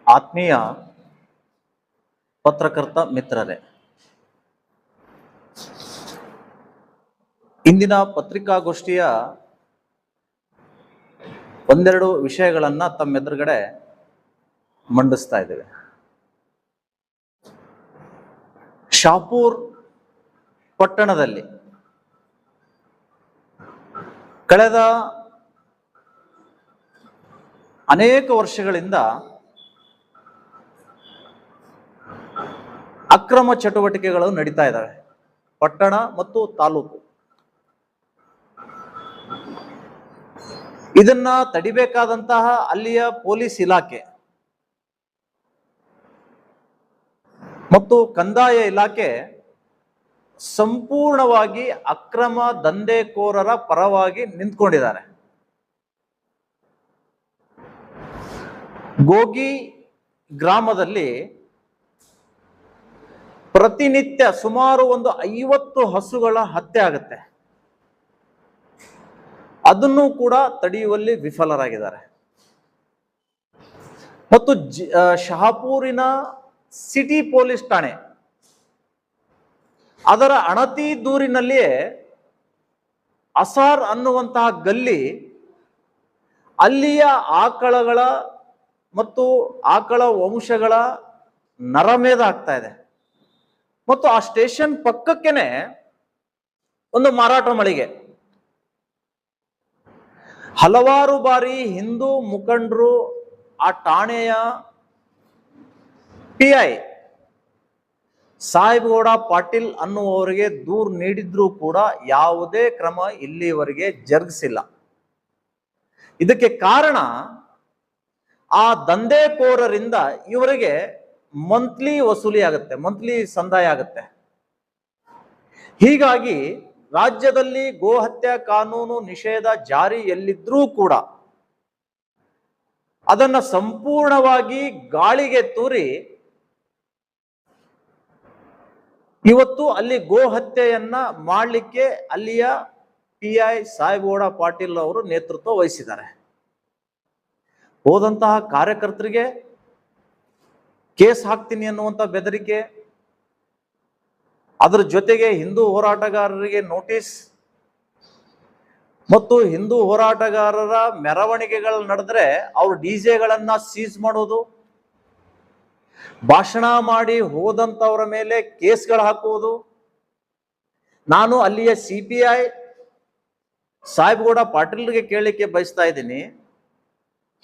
ಆತ್ಮೀಯ ಪತ್ರಕರ್ತ ಮಿತ್ರರೇ, ಇಂದಿನ ಪತ್ರಿಕಾಗೋಷ್ಠಿಯ ಒಂದೆರಡು ವಿಷಯಗಳನ್ನ ತಮ್ಮೆದುರುಗಡೆ ಮಂಡಿಸ್ತಾ ಇದ್ದೇವೆ. ಶಾಪೂರ್ ಪಟ್ಟಣದಲ್ಲಿ ಕಳೆದ ಅನೇಕ ವರ್ಷಗಳಿಂದ ಅಕ್ರಮ ಚಟುವಟಿಕೆಗಳು ನಡೀತಾ ಇದ್ದಾವೆ. ಪಟ್ಟಣ ಮತ್ತು ತಾಲೂಕು ಇದನ್ನ ತಡಿಬೇಕಾದಂತಹ ಅಲ್ಲಿಯ ಪೊಲೀಸ್ ಇಲಾಖೆ ಮತ್ತು ಕಂದಾಯ ಇಲಾಖೆ ಸಂಪೂರ್ಣವಾಗಿ ಅಕ್ರಮ ದಂಧೆಕೋರರ ಪರವಾಗಿ ನಿಂತ್ಕೊಂಡಿದ್ದಾರೆ. ಗೋಗಿ ಗ್ರಾಮದಲ್ಲಿ ಪ್ರತಿನಿತ್ಯ ಸುಮಾರು 50 ಹಸುಗಳ ಹತ್ಯೆ ಆಗುತ್ತೆ. ಅದನ್ನು ಕೂಡ ತಡೆಯುವಲ್ಲಿ ವಿಫಲರಾಗಿದ್ದಾರೆ. ಮತ್ತು ಶಹಾಪುರಿನ ಸಿಟಿ ಪೊಲೀಸ್ ಠಾಣೆ ಅದರ ಅಣತಿ ದೂರಿನಲ್ಲಿಯೇ ಅಸಾರ್ ಅನ್ನುವಂತಹ ಗಲ್ಲಿ ಅಲ್ಲಿಯ ಆಕಳಗಳ ಮತ್ತು ಆಕಳ ವಂಶಗಳ ನರಮೇಧ ಆಗ್ತಾ ಇದೆ. ಮತ್ತು ಆ ಸ್ಟೇಷನ್ ಪಕ್ಕಕ್ಕೇನೆ ಒಂದು ಮಾರಾಟ ಮಳಿಗೆ. ಹಲವಾರು ಬಾರಿ ಹಿಂದೂ ಮುಖಂಡರು ಆ ಠಾಣೆಯ PI ಸಾಹೇಬಗೌಡ ಪಾಟೀಲ್ ಅನ್ನುವವರಿಗೆ ದೂರು ನೀಡಿದ್ರೂ ಕೂಡ ಯಾವುದೇ ಕ್ರಮ ಇಲ್ಲಿವರೆಗೆ ಜರುಗಿಸಿಲ್ಲ. ಇದಕ್ಕೆ ಕಾರಣ ಆ ದಂಧೆಕೋರರಿಂದ ಇವರಿಗೆ ಮಂತ್ಲಿ ವಸೂಲಿ ಆಗುತ್ತೆ, ಮಂತ್ಲಿ ಸಂದಾಯ ಆಗುತ್ತೆ. ಹೀಗಾಗಿ ರಾಜ್ಯದಲ್ಲಿ ಗೋಹತ್ಯೆ ಕಾನೂನು ನಿಷೇಧ ಜಾರಿಯಲ್ಲಿದ್ರೂ ಕೂಡ ಅದನ್ನ ಸಂಪೂರ್ಣವಾಗಿ ಗಾಳಿಗೆ ತೂರಿ ಇವತ್ತು ಅಲ್ಲಿ ಗೋಹತ್ಯೆಯನ್ನ ಮಾಡಲಿಕ್ಕೆ ಅಲ್ಲಿಯ PI ಸಾಹೇಬಗೌಡ ಪಾಟೀಲ್ ಅವರು ನೇತೃತ್ವ ವಹಿಸಿದ್ದಾರೆ. ಹೋದಂತಹ ಕಾರ್ಯಕರ್ತರಿಗೆ ಕೇಸ್ ಹಾಕ್ತೀನಿ ಅನ್ನುವಂಥ ಬೆದರಿಕೆ, ಅದರ ಜೊತೆಗೆ ಹಿಂದೂ ಹೋರಾಟಗಾರರಿಗೆ ನೋಟಿಸ್ ಮತ್ತು ಹಿಂದೂ ಹೋರಾಟಗಾರರ ಮೆರವಣಿಗೆಗಳು ನಡೆದ್ರೆ ಅವ್ರ DJಗಳನ್ನ ಸೀಸ್ ಮಾಡೋದು, ಭಾಷಣ ಮಾಡಿ ಹೋದಂತವರ ಮೇಲೆ ಕೇಸ್ಗಳು ಹಾಕುವುದು. ನಾನು ಅಲ್ಲಿಯ CPI ಸಾಹೇಬಗೌಡ ಪಾಟೀಲ್ರಿಗೆ ಕೇಳಲಿಕ್ಕೆ ಬಯಸ್ತಾ ಇದ್ದೀನಿ,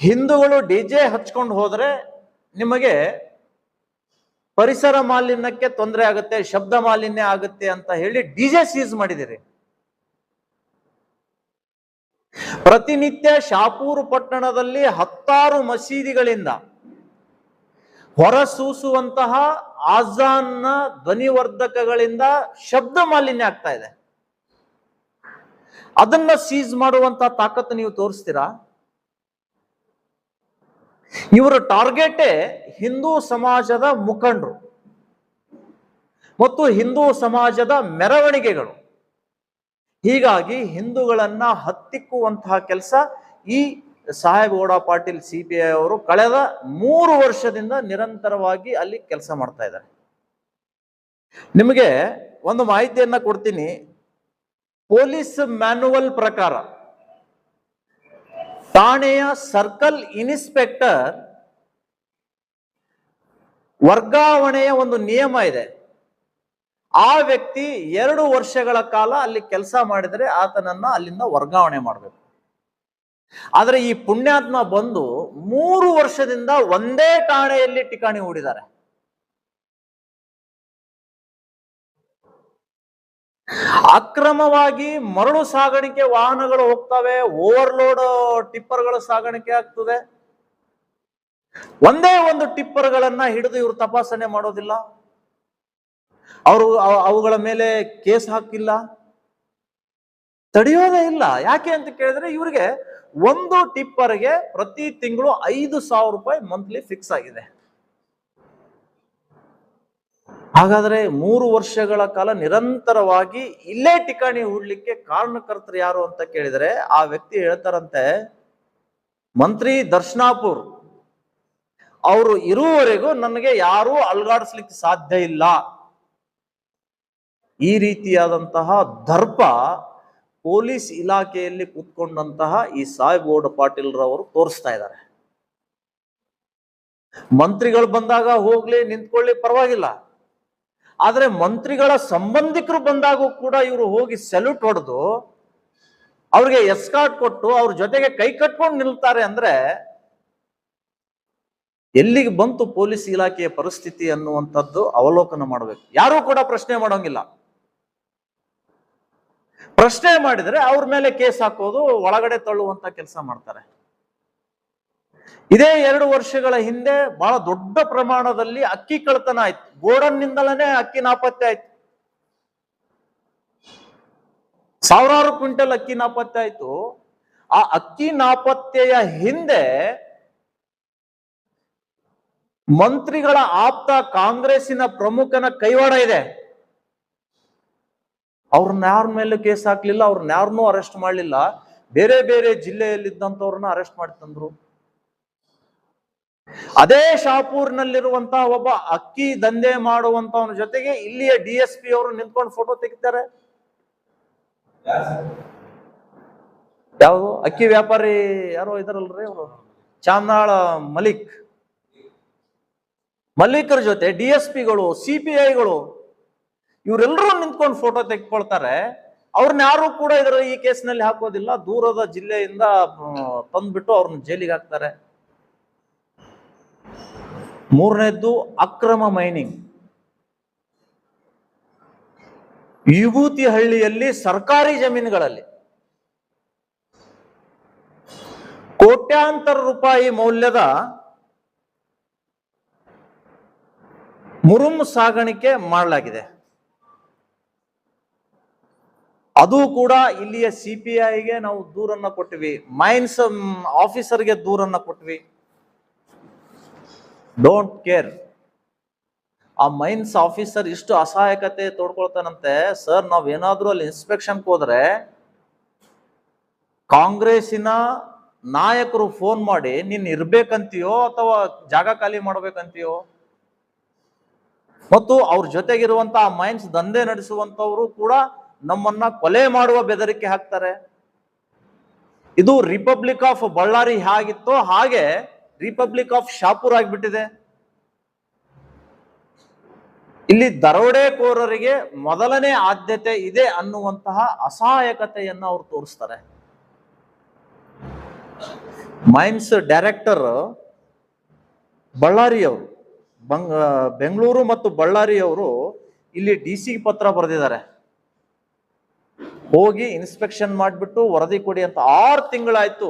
ಹಿಂದೂಗಳು DJ ಹಚ್ಕೊಂಡು ಹೋದ್ರೆ ನಿಮಗೆ ಪರಿಸರ ಮಾಲಿನ್ಯಕ್ಕೆ ತೊಂದರೆ ಆಗುತ್ತೆ, ಶಬ್ದ ಮಾಲಿನ್ಯ ಆಗುತ್ತೆ ಅಂತ ಹೇಳಿ DJ ಸೀಸ್ ಮಾಡಿದಿರಿ. ಪ್ರತಿನಿತ್ಯ ಶಾಪೂರು ಪಟ್ಟಣದಲ್ಲಿ 10 ಮಸೀದಿಗಳಿಂದ ಹೊರಸೂಸುವಂತಹ ಆಜಾನ್ನ ಧ್ವನಿವರ್ಧಕಗಳಿಂದ ಶಬ್ದ ಮಾಲಿನ್ಯ ಆಗ್ತಾ ಇದೆ. ಅದನ್ನ ಸೀಸ್ ಮಾಡುವಂತ ತಾಕತ್ತು ನೀವು ತೋರಿಸ್ತೀರಾ? ಇವರ ಟಾರ್ಗೆಟೇ ಹಿಂದೂ ಸಮಾಜದ ಮುಖಂಡರು ಮತ್ತು ಹಿಂದೂ ಸಮಾಜದ ಮೆರವಣಿಗೆಗಳು. ಹೀಗಾಗಿ ಹಿಂದೂಗಳನ್ನ ಹತ್ತಿಕ್ಕುವಂತಹ ಕೆಲಸ ಈ ಸಾಹೇಬಗೌಡ ಪಾಟೀಲ್ CPI ಅವರು ಕಳೆದ 3 ವರ್ಷದಿಂದ ನಿರಂತರವಾಗಿ ಅಲ್ಲಿ ಕೆಲಸ ಮಾಡ್ತಾ ಇದ್ದಾರೆ. ನಿಮಗೆ ಒಂದು ಮಾಹಿತಿಯನ್ನ ಕೊಡ್ತೀನಿ. ಪೊಲೀಸ್ ಮ್ಯಾನುವಲ್ ಪ್ರಕಾರ ಠಾಣೆಯ ಸರ್ಕಲ್ ಇನ್ಸ್ಪೆಕ್ಟರ್ ವರ್ಗಾವಣೆಯ ಒಂದು ನಿಯಮ ಇದೆ. ಆ ವ್ಯಕ್ತಿ 2 ವರ್ಷಗಳ ಕಾಲ ಅಲ್ಲಿ ಕೆಲಸ ಮಾಡಿದರೆ ಆತನನ್ನ ಅಲ್ಲಿಂದ ವರ್ಗಾವಣೆ ಮಾಡಬೇಕು. ಆದ್ರೆ ಈ ಪುಣ್ಯಾತ್ಮ ಬಂದು 3 ವರ್ಷದಿಂದ ಒಂದೇ ಠಾಣೆಯಲ್ಲಿ ಠಿಕಾಣಿ ಹೂಡಿದ್ದಾರೆ. ಅಕ್ರಮವಾಗಿ ಮರಳು ಸಾಗಾಣಿಕೆ ವಾಹನಗಳು ಹೋಗ್ತವೆ, ಓವರ್ಲೋಡ್ ಟಿಪ್ಪರ್ಗಳು ಸಾಗಾಣಿಕೆ ಆಗ್ತದೆ. ಒಂದೇ ಒಂದು ಟಿಪ್ಪರ್ಗಳನ್ನ ಹಿಡಿದು ಇವರು ತಪಾಸಣೆ ಮಾಡೋದಿಲ್ಲ, ಅವುಗಳ ಮೇಲೆ ಕೇಸ್ ಹಾಕಿಲ್ಲ, ತಡೆಯೋದೇ ಇಲ್ಲ. ಯಾಕೆ ಅಂತ ಕೇಳಿದ್ರೆ ಇವರಿಗೆ ಒಂದು ಟಿಪ್ಪರ್ಗೆ ಪ್ರತಿ ತಿಂಗಳು 5,000 ರೂಪಾಯಿ ಮಂತ್ಲಿ ಫಿಕ್ಸ್ ಆಗಿದೆ. ಹಾಗಾದ್ರೆ 3 ವರ್ಷಗಳ ಕಾಲ ನಿರಂತರವಾಗಿ ಇಲ್ಲೇ ಠಿಕಾಣಿ ಹೂಡ್ಲಿಕ್ಕೆ ಕಾರಣಕರ್ತರು ಯಾರು ಅಂತ ಕೇಳಿದ್ರೆ ಆ ವ್ಯಕ್ತಿ ಹೇಳ್ತಾರಂತೆ, ಮಂತ್ರಿ ದರ್ಶನಾಪುರ್ ಅವರು ಇರುವವರೆಗೂ ನನಗೆ ಯಾರೂ ಅಲ್ಗಾಡಿಸ್ಲಿಕ್ಕೆ ಸಾಧ್ಯ ಇಲ್ಲ. ಈ ರೀತಿಯಾದಂತಹ ದರ್ಪ ಪೊಲೀಸ್ ಇಲಾಖೆಯಲ್ಲಿ ಕೂತ್ಕೊಂಡಂತಹ ಈ ಸಾಹೇಬಗೌಡ ಪಾಟೀಲ್ ರವರು ತೋರಿಸ್ತಾ ಇದ್ದಾರೆ. ಮಂತ್ರಿಗಳು ಬಂದಾಗ ಹೋಗ್ಲಿ ನಿಂತ್ಕೊಳ್ಳಿ ಪರವಾಗಿಲ್ಲ, ಆದ್ರೆ ಮಂತ್ರಿಗಳ ಸಂಬಂಧಿಕರು ಬಂದಾಗೂ ಕೂಡ ಇವರು ಹೋಗಿ ಸೆಲ್ಯೂಟ್ ಹೊಡೆದು ಅವ್ರಿಗೆ ಎಸ್ಕಾರ್ಟ್ ಕೊಟ್ಟು ಅವ್ರ ಜೊತೆಗೆ ಕೈ ಕಟ್ಕೊಂಡು ನಿಲ್ತಾರೆ ಅಂದ್ರೆ ಎಲ್ಲಿಗೆ ಬಂತು ಪೊಲೀಸ್ ಇಲಾಖೆಯ ಪರಿಸ್ಥಿತಿ ಅನ್ನುವಂಥದ್ದು ಅವಲೋಕನ ಮಾಡಬೇಕು. ಯಾರೂ ಕೂಡ ಪ್ರಶ್ನೆ ಮಾಡೋಂಗಿಲ್ಲ. ಪ್ರಶ್ನೆ ಮಾಡಿದ್ರೆ ಅವ್ರ ಮೇಲೆ ಕೇಸ್ ಹಾಕೋದು, ಒಳಗಡೆ ತಳ್ಳುವಂತ ಕೆಲಸ ಮಾಡ್ತಾರೆ. ಇದೇ 2 ವರ್ಷಗಳ ಹಿಂದೆ ಬಹಳ ದೊಡ್ಡ ಪ್ರಮಾಣದಲ್ಲಿ ಅಕ್ಕಿ ಕಳ್ಳತನ ಆಯ್ತು. ಗೋಡನ್ನಿಂದಲೇ ಅಕ್ಕಿ ನಾಪತ್ತೆ ಆಯ್ತು. ಸಾವಿರಾರು ಕ್ವಿಂಟಲ್ ಅಕ್ಕಿ ನಾಪತ್ತೆ ಆಯ್ತು. ಆ ಅಕ್ಕಿ ನಾಪತ್ತೆಯ ಹಿಂದೆ ಮಂತ್ರಿಗಳ ಆಪ್ತ ಕಾಂಗ್ರೆಸ್ಸಿನ ಪ್ರಮುಖನ ಕೈವಾಡ ಇದೆ. ಅವ್ರನ್ನ ಯಾರ ಮೇಲೆ ಕೇಸ್ ಹಾಕ್ಲಿಲ್ಲ, ಅವ್ರನ್ನ ಯಾರನ್ನೂ ಅರೆಸ್ಟ್ ಮಾಡಲಿಲ್ಲ. ಬೇರೆ ಬೇರೆ ಜಿಲ್ಲೆಯಲ್ಲಿದ್ದಂಥವ್ರನ್ನ ಅರೆಸ್ಟ್ ಮಾಡಿ ತಂದ್ರು. ಅದೇ ಶಾಪೂರ್ನಲ್ಲಿರುವಂತಹ ಒಬ್ಬ ಅಕ್ಕಿ ದಂಧೆ ಮಾಡುವಂತವನ ಜೊತೆಗೆ ಇಲ್ಲಿಯ DSP ಅವರು ನಿಂತ್ಕೊಂಡು ಫೋಟೋ ತೆಗಿತಾರೆ. ಯಾವುದು ಅಕ್ಕಿ ವ್ಯಾಪಾರಿ ಯಾರೋ ಇದಾರಲ್ರಿ ಅವರು, ಚಾಮನಾಳ ಮಲ್ಲಿಕರ ಜೊತೆ DSPಗಳು, CPIಗಳು ಇವರೆಲ್ಲರೂ ನಿಂತ್ಕೊಂಡು ಫೋಟೋ ತೆಗೆದುಕೊಳ್ತಾರೆ. ಅವ್ರನ್ನ ಯಾರು ಕೂಡ ಈ ಕೇಸ್ನಲ್ಲಿ ಹಾಕೋದಿಲ್ಲ. ದೂರದ ಜಿಲ್ಲೆಯಿಂದ ತಂದ್ಬಿಟ್ಟು ಅವ್ರನ್ನ ಜೈಲಿಗೆ ಹಾಕ್ತಾರೆ. ಮೂರನೇದ್ದು ಅಕ್ರಮ ಮೈನಿಂಗ್. ವಿಭೂತಿ ಹಳ್ಳಿಯಲ್ಲಿ ಸರ್ಕಾರಿ ಜಮೀನುಗಳಲ್ಲಿ ಕೋಟ್ಯಾಂತರ ರೂಪಾಯಿ ಮೌಲ್ಯದ ಮುರುಮ್ ಸಾಗಾಣಿಕೆ ಮಾಡಲಾಗಿದೆ. ಅದು ಕೂಡ ಇಲ್ಲಿಯ CPIಗೆ ನಾವು ದೂರನ್ನ ಕೊಟ್ವಿ, ಮೈನ್ಸ್ ಆಫೀಸರ್ಗೆ ದೂರನ್ನ ಕೊಟ್ವಿ. Don't care. ಆ ಮೈನ್ಸ್ ಆಫೀಸರ್ ಇಷ್ಟು ಅಸಹಾಯಕತೆ ತೋಡ್ಕೊಳ್ತಾನಂತೆ. ಸರ್, ನಾವೇನಾದ್ರೂ ಅಲ್ಲಿ ಇನ್ಸ್ಪೆಕ್ಷನ್ಗೆ ಹೋದ್ರೆ ಕಾಂಗ್ರೆಸ್ಸಿನ ನಾಯಕರು ಫೋನ್ ಮಾಡಿ ನೀನ್ ಇರ್ಬೇಕಂತೀಯೋ ಅಥವಾ ಜಾಗ ಖಾಲಿ ಮಾಡ್ಬೇಕಂತೀಯೋ, ಮತ್ತು ಅವ್ರ ಜೊತೆಗಿರುವಂತಹ ಮೈನ್ಸ್ ದಂಧೆ ನಡೆಸುವಂತವರು ಕೂಡ ನಮ್ಮನ್ನ ಕೊಲೆ ಮಾಡುವ ಬೆದರಿಕೆ ಹಾಕ್ತಾರೆ. ಇದು ರಿಪಬ್ಲಿಕ್ ಆಫ್ ಬಳ್ಳಾರಿ ಹೇಗಿತ್ತೋ ಹಾಗೆ ರಿಪಬ್ಲಿಕ್ ಆಫ್ ಶಾಪುರ್ ಆಗಿಬಿಟ್ಟಿದೆ. ಇಲ್ಲಿ ದರೋಡೆಕೋರರಿಗೆ ಮೊದಲನೇ ಆದ್ಯತೆ ಇದೆ ಅನ್ನುವಂತಹ ಅಸಹಾಯಕತೆಯನ್ನ ಅವ್ರು ತೋರಿಸ್ತಾರೆ. ಮೈನ್ಸ್ ಡೈರೆಕ್ಟರ್ ಬಳ್ಳಾರಿಯವರು, ಬೆಂಗಳೂರು ಮತ್ತು ಬಳ್ಳಾರಿಯವರು ಇಲ್ಲಿ DC ಪತ್ರ ಬರೆದಿದ್ದಾರೆ. ಹೋಗಿ ಇನ್ಸ್ಪೆಕ್ಷನ್ ಮಾಡಿಬಿಟ್ಟು ವರದಿ ಕೊಡಿ ಅಂತ. 6 ತಿಂಗಳಾಯ್ತು.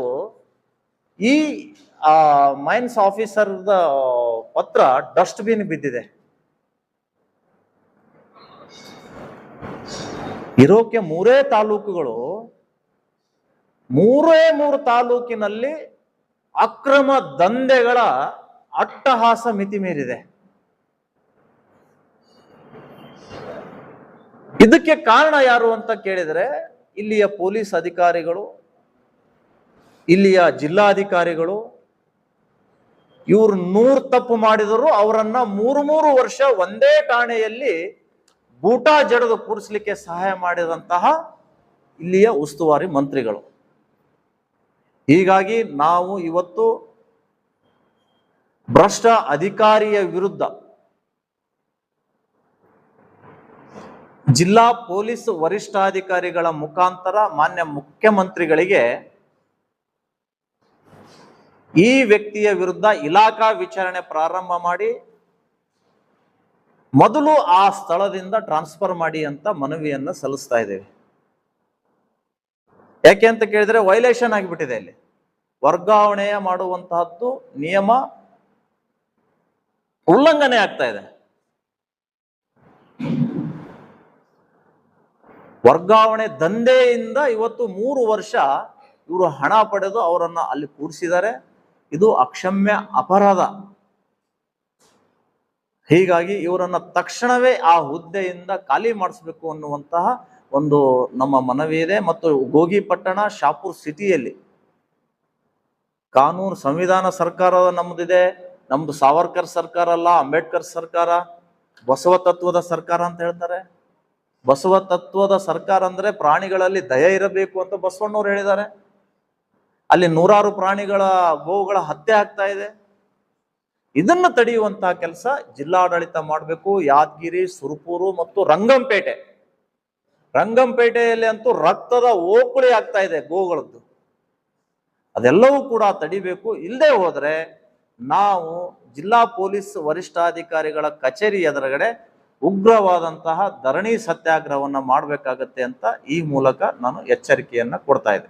ಈ ಮೈನ್ಸ್ ಆಫೀಸರ್ ಪತ್ರ ಡಸ್ಟ್ಬಿನ್ ಬಿದ್ದಿದೆ. ಇರೋಕೆ 3 ತಾಲೂಕುಗಳು, 3 ತಾಲೂಕಿನಲ್ಲಿ ಅಕ್ರಮ ದಂಧೆಗಳ ಅಟ್ಟಹಾಸ ಮಿತಿ ಮೀರಿದೆ. ಇದಕ್ಕೆ ಕಾರಣ ಯಾರು ಅಂತ ಕೇಳಿದರೆ ಇಲ್ಲಿಯ ಪೊಲೀಸ್ ಅಧಿಕಾರಿಗಳು, ಇಲ್ಲಿಯ ಜಿಲ್ಲಾಧಿಕಾರಿಗಳು. ಇವ್ರು 100 ತಪ್ಪು ಮಾಡಿದರು ಅವರನ್ನ 3 ವರ್ಷ ಒಂದೇ ಠಾಣೆಯಲ್ಲಿ ಬೂಟಾ ಜಡದು ಕೂರಿಸಲಿಕ್ಕೆ ಸಹಾಯ ಮಾಡಿದಂತಹ ಇಲ್ಲಿಯ ಉಸ್ತುವಾರಿ ಮಂತ್ರಿಗಳು. ಹೀಗಾಗಿ ನಾವು ಇವತ್ತು ಭ್ರಷ್ಟ ಅಧಿಕಾರಿಯ ವಿರುದ್ಧ ಜಿಲ್ಲಾ ಪೊಲೀಸ್ ವರಿಷ್ಠಾಧಿಕಾರಿಗಳ ಮುಖಾಂತರ ಮಾನ್ಯ ಮುಖ್ಯಮಂತ್ರಿಗಳಿಗೆ ಈ ವ್ಯಕ್ತಿಯ ವಿರುದ್ಧ ಇಲಾಖಾ ವಿಚಾರಣೆ ಪ್ರಾರಂಭ ಮಾಡಿ ಮೊದಲು ಆ ಸ್ಥಳದಿಂದ ಟ್ರಾನ್ಸ್ಫರ್ ಮಾಡಿ ಅಂತ ಮನವಿಯನ್ನ ಸಲ್ಲಿಸ್ತಾ ಇದ್ದೇವೆ. ಯಾಕೆ ಅಂತ ಕೇಳಿದ್ರೆ ವೈಲೇಷನ್ ಆಗಿಬಿಟ್ಟಿದೆ. ಇಲ್ಲಿ ವರ್ಗಾವಣೆಯ ಮಾಡುವಂತಹದ್ದು ನಿಯಮ ಉಲ್ಲಂಘನೆ ಆಗ್ತಾ ಇದೆ. ವರ್ಗಾವಣೆ ದಂಧೆಯಿಂದ ಇವತ್ತು 3 ವರ್ಷ ಇವರು ಹಣ ಪಡೆದು ಅವರನ್ನ ಅಲ್ಲಿ ಕೂಡಿಸಿದ್ದಾರೆ. ಇದು ಅಕ್ಷಮ್ಯ ಅಪರಾಧ. ಹೀಗಾಗಿ ಇವರನ್ನ ತಕ್ಷಣವೇ ಆ ಹುದ್ದೆಯಿಂದ ಖಾಲಿ ಮಾಡಿಸ್ಬೇಕು ಅನ್ನುವಂತಹ ಒಂದು ನಮ್ಮ ಮನವಿ ಇದೆ. ಮತ್ತು ಗೋಗಿಪಟ್ಟಣ, ಶಾಪುರ್ ಸಿಟಿಯಲ್ಲಿ ಕಾನೂನು, ಸಂವಿಧಾನ ಸರ್ಕಾರ ನಮ್ಮದಿದೆ, ನಮ್ದು ಸಾವರ್ಕರ್ ಸರ್ಕಾರ ಅಲ್ಲ, ಅಂಬೇಡ್ಕರ್ ಸರ್ಕಾರ, ಬಸವ ತತ್ವದ ಸರ್ಕಾರ ಅಂತ ಹೇಳ್ತಾರೆ. ಬಸವ ತತ್ವದ ಸರ್ಕಾರ ಅಂದ್ರೆ ಪ್ರಾಣಿಗಳಲ್ಲಿ ದಯೆ ಇರಬೇಕು ಅಂತ ಬಸವಣ್ಣವ್ರು ಹೇಳಿದ್ದಾರೆ. ಅಲ್ಲಿ ನೂರಾರು ಪ್ರಾಣಿಗಳ ಗೋವುಗಳ ಹತ್ಯೆ ಆಗ್ತಾ ಇದೆ. ಇದನ್ನು ತಡೆಯುವಂತಹ ಕೆಲಸ ಜಿಲ್ಲಾಡಳಿತ ಮಾಡಬೇಕು. ಯಾದಗಿರಿ, ಸುರಪೂರು ಮತ್ತು ರಂಗಂಪೇಟೆಯಲ್ಲಿ ಅಂತೂ ರಕ್ತದ ಓಕುಳಿ ಆಗ್ತಾ ಇದೆ ಗೋಗಳದ್ದು. ಅದೆಲ್ಲವೂ ಕೂಡ ತಡಿಬೇಕು. ಇಲ್ಲದೆ ಹೋದ್ರೆ ನಾವು ಜಿಲ್ಲಾ ಪೊಲೀಸ್ ವರಿಷ್ಠಾಧಿಕಾರಿಗಳ ಕಚೇರಿ ಎದುರುಗಡೆ ಉಗ್ರವಾದಂತಹ ಧರಣಿ ಸತ್ಯಾಗ್ರಹವನ್ನ ಮಾಡಬೇಕಾಗತ್ತೆ ಅಂತ ಈ ಮೂಲಕ ನಾನು ಎಚ್ಚರಿಕೆಯನ್ನ ಕೊಡ್ತಾ ಇದ್ದೆ.